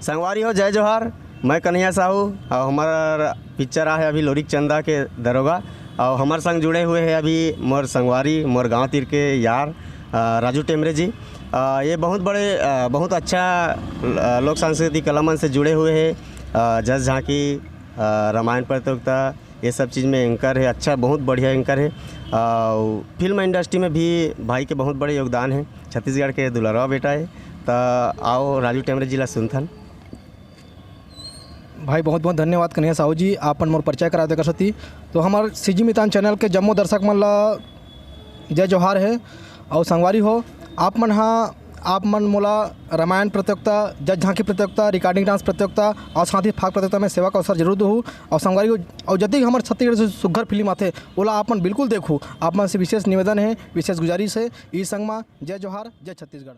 संगवारी हो जय जोहार। मैं कन्हैया साहू और हमारा पिक्चर है अभी लोरिक चंदा के दरोगा और हमारे संग जुड़े हुए हैं अभी मोर संगवारी मोर गांव तीर के यार राजू टेमरे जी। ये बहुत बड़े बहुत अच्छा लोक सांस्कृतिक कला मंच से जुड़े हुए हैं। जस झांकी रामायण प्रतियोगिता ये सब चीज़ में एंकर है, अच्छा बहुत बढ़िया एंकर है। फिल्म इंडस्ट्री में भी भाई के बहुत बड़े योगदान है। छत्तीसगढ़ के दुलारवा बेटा है। तो आओ राजू टेमरे जिला सुनथन। भाई बहुत बहुत धन्यवाद कन्हैया साहू जी, आपन मोर परिचय करा देकर सती। तो हमार सीजी मितान चैनल के जम्मो दर्शक मन ला जय जोहार है। और संगवारी हो आप मन मोला रामायण प्रतियोगिता, जज झांकी प्रतियोगिता, रिकॉर्डिंग डांस प्रतियोगिता और साथ ही फाग प्रतियोगिता में सेवा का अवसर जरूर दूँ। और संगवारी और जब हमारे छत्तीसगढ़ से सुघर फिल्म आते ओला आप मन बिल्कुल देखूँ। आप मन से विशेष निवेदन है, विशेष गुजारिश है। ई संग में जय जोहार, जय छत्तीसगढ़।